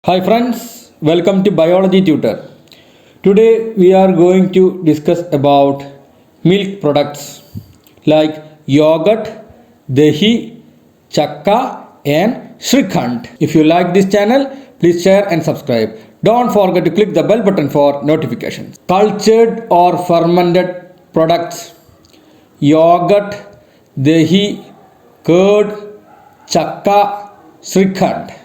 Hi friends, welcome to Biology Tutor. Today we are going to discuss about milk products like yogurt, dahi, chakka and shrikhand. If you like this channel, please share and subscribe. Don't forget to click the bell button for notifications. Cultured or fermented products yogurt, dahi, curd, chakka, shrikhand.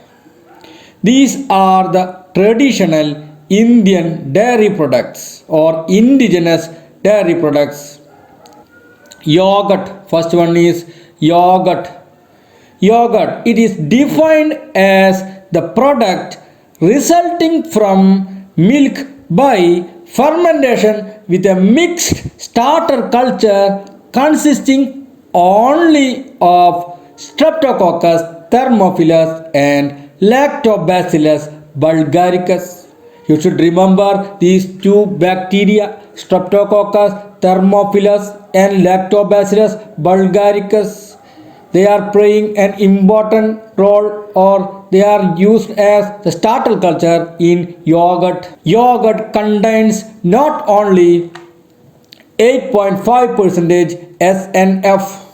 These are the traditional Indian dairy products or indigenous dairy products. Yogurt, first one is yogurt. Yogurt, it is defined as the product resulting from milk by fermentation with a mixed starter culture consisting only of Streptococcus thermophilus and Lactobacillus bulgaricus. You should remember these two bacteria, Streptococcus thermophilus and Lactobacillus bulgaricus. They are playing an important role or they are used as the starter culture in yogurt. Yogurt contains not only 8.5% SNF,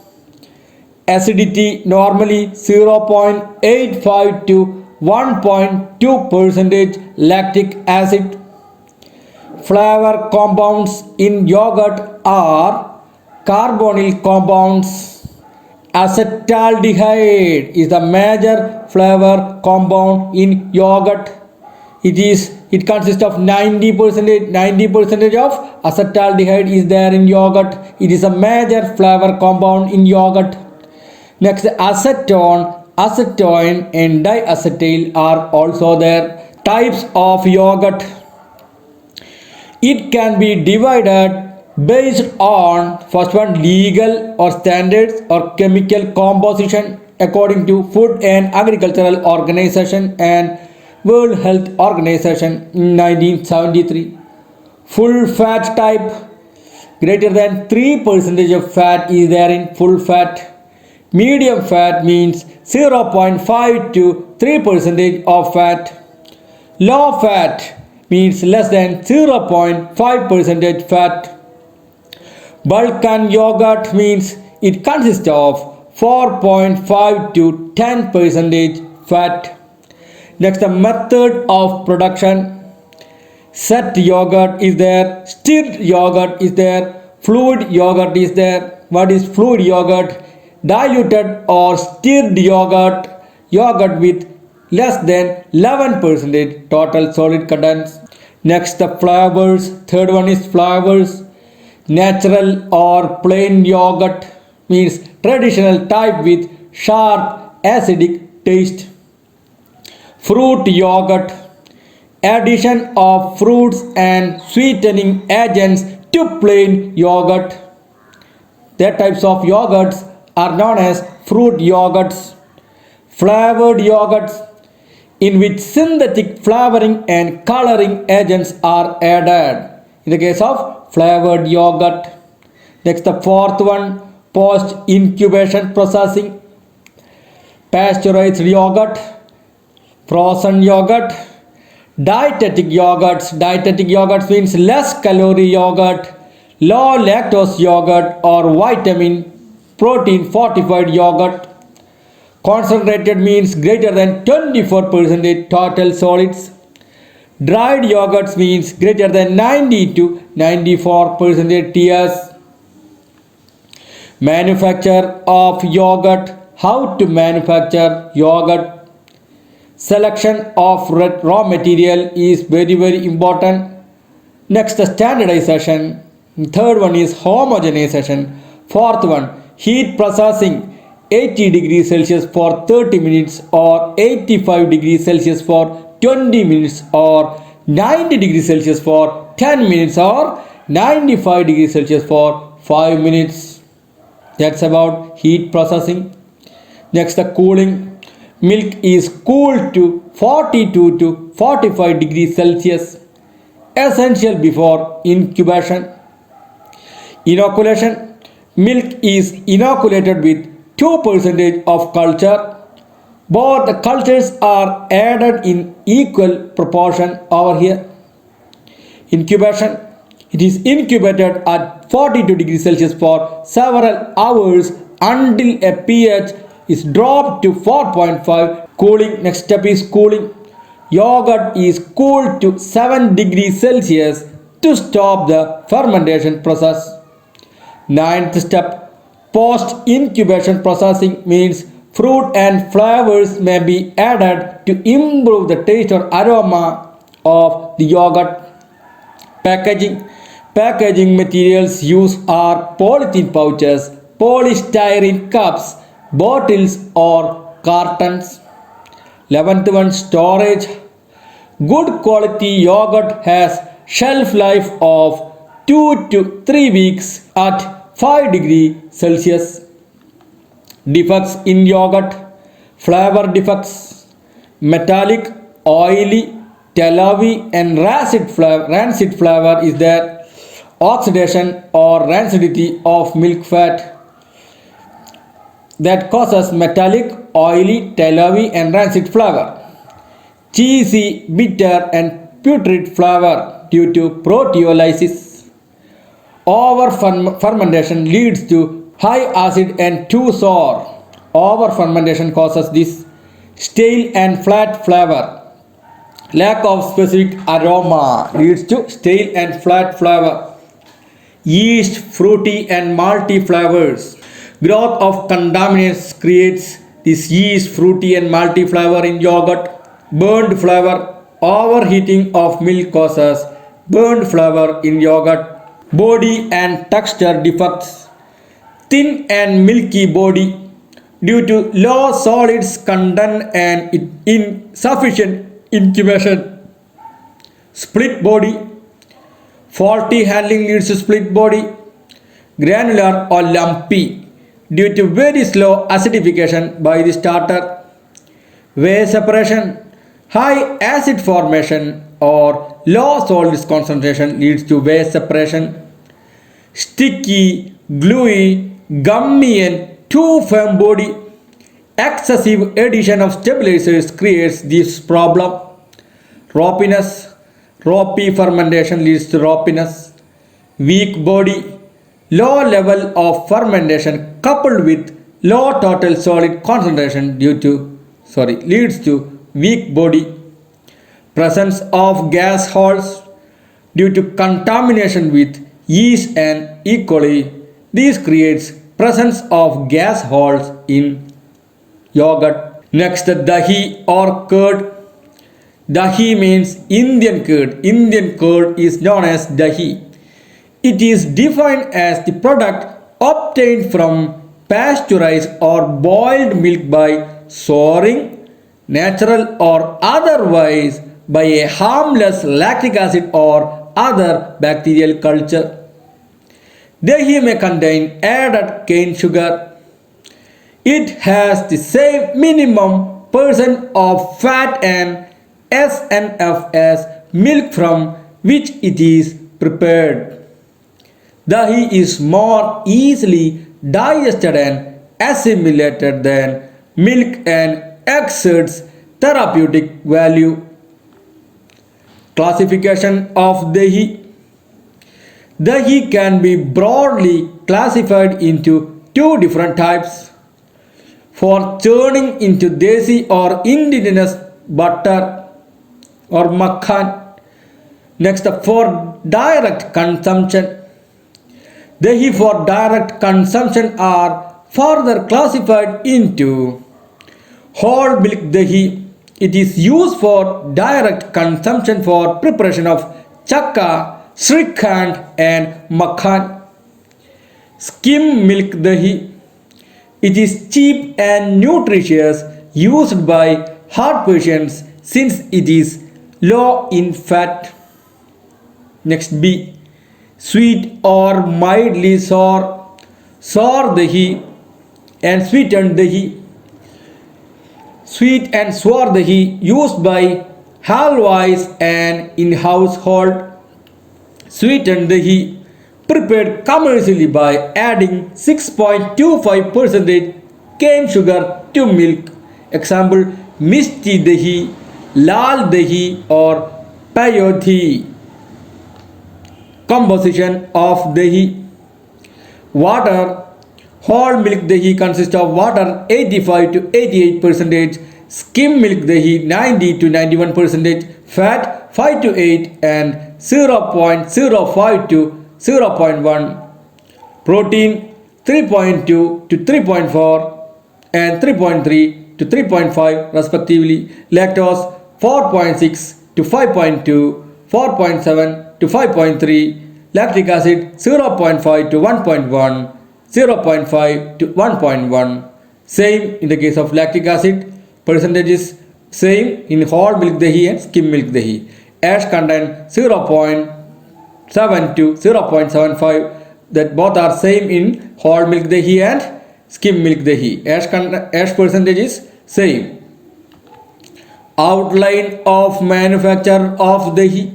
acidity normally 0.85 to 1.2% lactic acid. Flavor compounds in yogurt are carbonyl compounds. Acetaldehyde is the major flavor compound in yogurt. It consists of 90% of acetaldehyde is there in yogurt. It is a major flavor compound in yogurt. Next, acetone, acetoin and diacetyl are also there. Types of yogurt. It can be divided based on first one legal or standards or chemical composition according to Food and Agricultural Organization and World Health Organization in 1973. Full fat type, greater than 3% of fat is there in full fat. Medium fat means 0.5 to 3% of fat. Low fat means less than 0.5% fat. Balkan yogurt means it consists of 4.5 to 10% fat. Next, the method of production. Set yogurt is there, stirred yogurt is there, fluid yogurt is there. What is fluid yogurt? Diluted or stirred yogurt, yogurt with less than 11% total solid contents. Next, the flavors. Third one is flavors. Natural or plain yogurt means traditional type with sharp acidic taste. Fruit yogurt, addition of fruits and sweetening agents to plain yogurt. Their types of yogurts are known as fruit yogurts. Flavored yogurts, in which synthetic flavoring and coloring agents are added. In the case of flavored yogurt. Next, the fourth one, post incubation processing. Pasteurized yogurt, frozen yogurt, dietetic yogurts. Dietetic yogurts means less calorie yogurt, low lactose yogurt or vitamin protein fortified yogurt. Concentrated means greater than 24% total solids. Dried yogurts means greater than 90 to 94% TS. Manufacture of yogurt. How to manufacture yogurt? Selection of raw material is very important. Next, the standardization. Third one is homogenization. Fourth one, heat processing. 80 degrees Celsius for 30 minutes or 85 degrees Celsius for 20 minutes or 90 degrees Celsius for 10 minutes or 95 degrees Celsius for 5 minutes. That's about heat processing. Next, the cooling. Milk is cooled to 42 to 45 degrees Celsius. Essential before incubation. Inoculation. Milk is inoculated with 2% of culture Both cultures are added in equal proportion over here. Incubation. It is incubated at 42 degrees Celsius for several hours until a pH is dropped to 4.5. Cooling. Next step is cooling. Yogurt is cooled to 7 degrees Celsius to stop the fermentation process. Ninth step. Post-incubation processing means fruit and flavors may be added to improve the taste or aroma of the yogurt. Packaging. Packaging materials used are polythene pouches, polystyrene cups, bottles or cartons. 11th one, storage. Good quality yogurt has shelf life of 2 to 3 weeks at 5 degrees Celsius. Defects in yogurt. Flavor defects. Metallic, oily, tallowy and rancid flavor is there. Oxidation or rancidity of milk fat that causes metallic, oily, tallowy and rancid flavor. Cheesy, bitter and putrid flavor due to proteolysis. Over fermentation leads to high acid and too sour. Over fermentation causes this. Stale and flat flavor. Lack of specific aroma leads to stale and flat flavor. Yeast, fruity and malty flavors. Growth of contaminants creates this yeast, fruity and malty flavor in yogurt. Burned flavor. Overheating of milk causes burned flavor in yogurt. Body and texture defects. Thin and milky body due to low solids content and insufficient incubation. Split body. Faulty handling leads to split body. Granular or lumpy due to very slow acidification by the starter. Whey separation. High acid formation or low solids concentration leads to whey separation. Sticky, gluey, gummy and too firm body. Excessive addition of stabilizers creates this problem. Ropiness. Ropy fermentation leads to ropiness. Weak body. Low level of fermentation coupled with low total solid concentration leads to weak body. Presence of gas holes due to contamination with yeast and E. coli. This creates presence of gas holes in yogurt. Next, dahi or curd. Dahi means Indian curd. Indian curd is known as dahi. It is defined as the product obtained from pasteurized or boiled milk by souring, natural or otherwise, by a harmless lactic acid or other bacterial culture. Dahi may contain added cane sugar. It has the same minimum percent of fat and SNF as milk from which it is prepared. Dahi is more easily digested and assimilated than milk and exerts therapeutic value. Classification of dahi. Dahi can be broadly classified into two different types. For churning into desi or indigenous butter or makhan. Next, for direct consumption. Dahi for direct consumption are further classified into whole milk dahi. It is used for direct consumption for preparation of chakka, srikhand and makhan. Skim milk dahi. It is cheap and nutritious, used by heart patients since it is low in fat. Next, B. Sweet or mildly sour. Sour dahi and sweetened dahi. Sweet and sour dahi used by halwais and in household. Sweetened dahi prepared commercially by adding 6.25% cane sugar to milk. Example, Misti dahi, lal dahi or payodhi. Composition of dahi: water. Whole milk dahi consists of water 85 to 88%, skim milk dahi 90 to 91%, fat 5 to 8 and 0.05 to 0.1, protein 3.2 to 3.4 and 3.3 to 3.5 respectively, lactose 4.6 to 5.2, 4.7 to 5.3, lactic acid 0.5 to 1.1, 0.5 to 1.1. Same in the case of lactic acid, percentages same in whole milk dahi and skim milk dahi. Ash content 0.7 to 0.75, that both are same in whole milk dahi and skim milk dahi. Ash percentage is same. Outline of manufacture of dahi: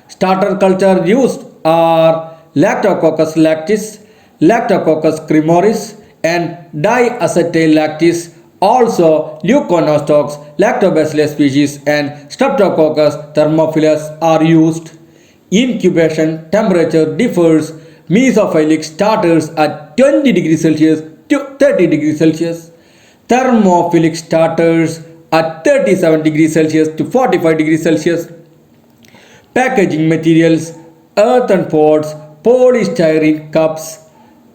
starter culture used are Lactococcus lactis, Lactococcus cremoris and diacetyl lactis. Also Leuconostox, Lactobacillus species and Streptococcus thermophilus are used. Incubation temperature differs. Mesophilic starters at 20 degrees Celsius to 30 degrees Celsius. Thermophilic starters at 37 degrees Celsius to 45 degrees Celsius. Packaging materials: earthen pots, polystyrene cups,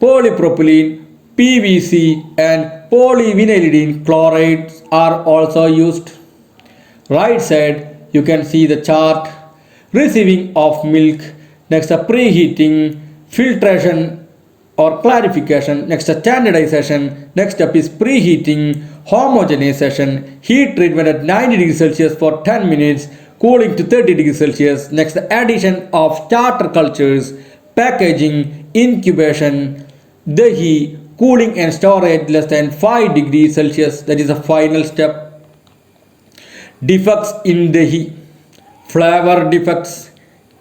polypropylene, PVC and polyvinylidene chlorides are also used. Right side you can see the chart. Receiving of milk, next a preheating, filtration or clarification, next a standardization, next up is preheating, homogenization, heat treatment at 90 degrees Celsius for 10 minutes, cooling to 30 degrees Celsius, next the addition of starter cultures, packaging, incubation, dahi, cooling and storage less than 5 degrees Celsius, that is the final step. Defects in dahi: flavor defects,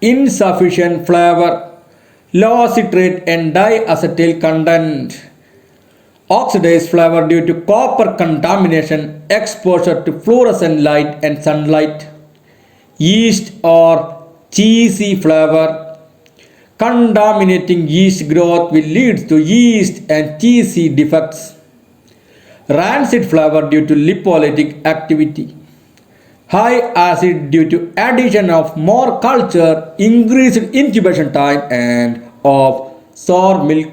insufficient flavor, low citrate and diacetyl content, oxidized flavor due to copper contamination, exposure to fluorescent light and sunlight, yeast or cheesy flavor. Contaminating yeast growth will lead to yeast and cheesy defects. Rancid flavor due to lipolytic activity. High acid due to addition of more culture, increased incubation time and of sour milk.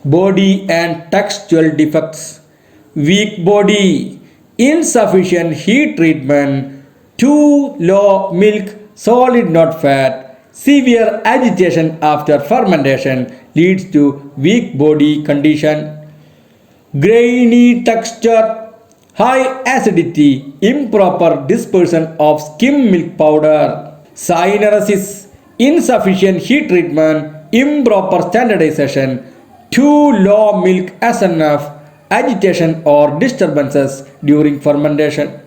Body and textual defects: weak body, insufficient heat treatment, too low milk, solid not fat, severe agitation after fermentation leads to weak body condition. Grainy texture, high acidity, improper dispersion of skim milk powder. Cyanosis, insufficient heat treatment, improper standardization, too low milk SNF, agitation or disturbances during fermentation.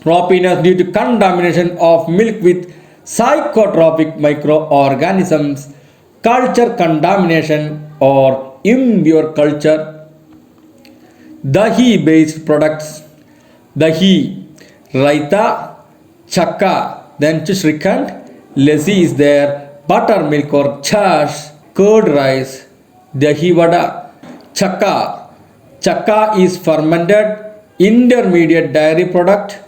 Ropiness due to contamination of milk with psychotropic microorganisms, culture contamination or impure culture. Dahi based products: dahi, raita, chakka, then Shrikand, lassi is there, buttermilk or chash, curd rice, dahi vada. Chakka: chakka is fermented intermediate dairy product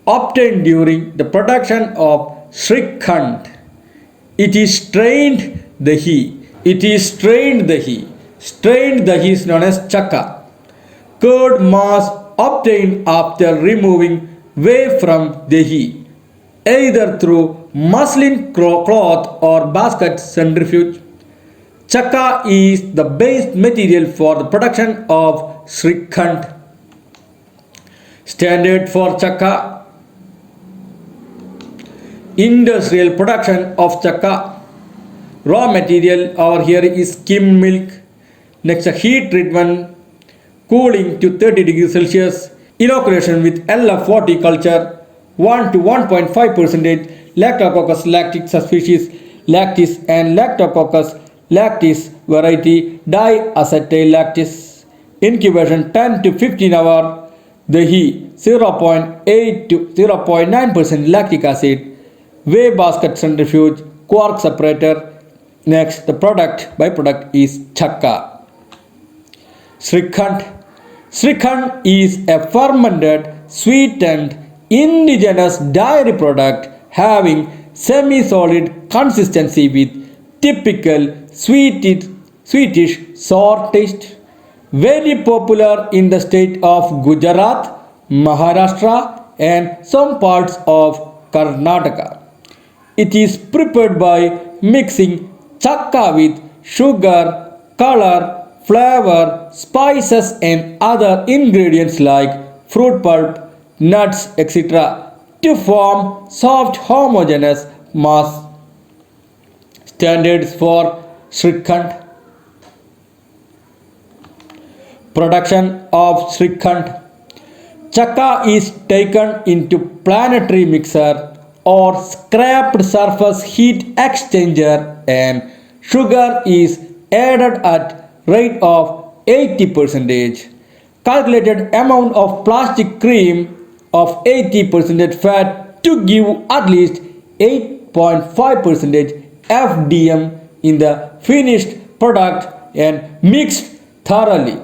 obtained during the production of Shrikand. It is strained dahi. Strained dahi is known as chakka. Curd mass obtained after removing whey from dahi, either through muslin cloth or basket centrifuge. Chakka is the base material for the production of Shrikand. Standard for chakka: industrial production of chakka. Raw material over here is skim milk. Next, heat treatment, cooling to 30 degrees Celsius, inoculation with LF40 culture, 1 to 1.5% Lactococcus lactis species, lactis and Lactococcus lactis variety, diacetyl lactis. Incubation 10 to 15 hours, dahi 0.8 to 0.9% lactic acid, weigh basket centrifuge, quark separator. Next, the byproduct is chakka. Srikhand. Srikhand is a fermented, sweetened, indigenous dairy product having semi-solid consistency with typical sweetish sour taste. Very popular in the state of Gujarat, Maharashtra and some parts of Karnataka. It is prepared by mixing chakka with sugar, color, flavor, spices and other ingredients like fruit pulp, nuts, etc. to form soft homogeneous mass. Standards for Srikhand. Production of Srikhand. Chakka is taken into planetary mixer or scraped surface heat exchanger and sugar is added at rate of 80%. Calculated amount of plastic cream of 80% fat to give at least 8.5% FDM in the finished product and mixed thoroughly.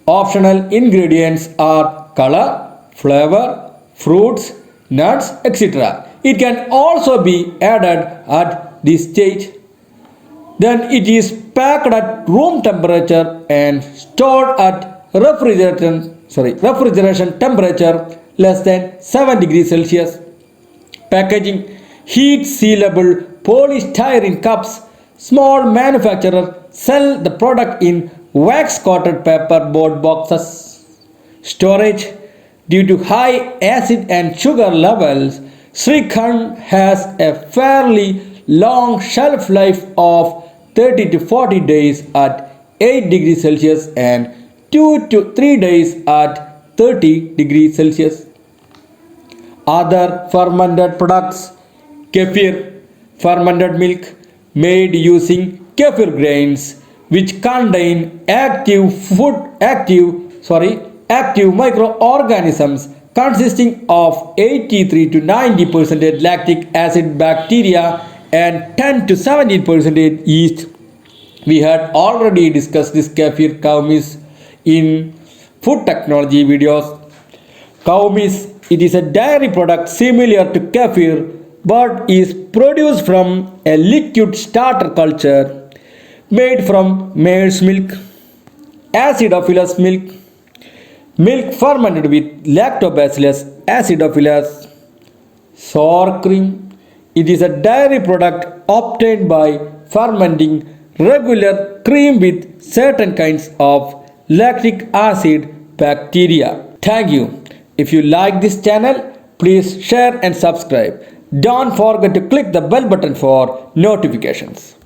Optional ingredients are color, flavor, fruits, nuts, etc. It can also be added at this stage. Then it is packed at room temperature and stored at refrigeration temperature less than 7 degrees Celsius. Packaging: heat sealable polystyrene cups. Small manufacturers sell the product in wax coated paperboard boxes. Storage: due to high acid and sugar levels, Srikhand has a fairly long shelf life of 30 to 40 days at 8 degrees Celsius and 2 to 3 days at 30 degrees Celsius. Other fermented products: kefir, fermented milk made using kefir grains which contain active microorganisms consisting of 83 to 90% lactic acid bacteria and 10 to 17% yeast. We had already discussed this kefir cow maize in food technology videos. Cow maize, it is a dairy product similar to kefir but is produced from a liquid starter culture made from mare's milk, acidophilus milk, milk fermented with Lactobacillus acidophilus. Sour cream, it is a dairy product obtained by fermenting regular cream with certain kinds of lactic acid bacteria. Thank you. If you like this channel, please share and subscribe. Don't forget to click the bell button for notifications.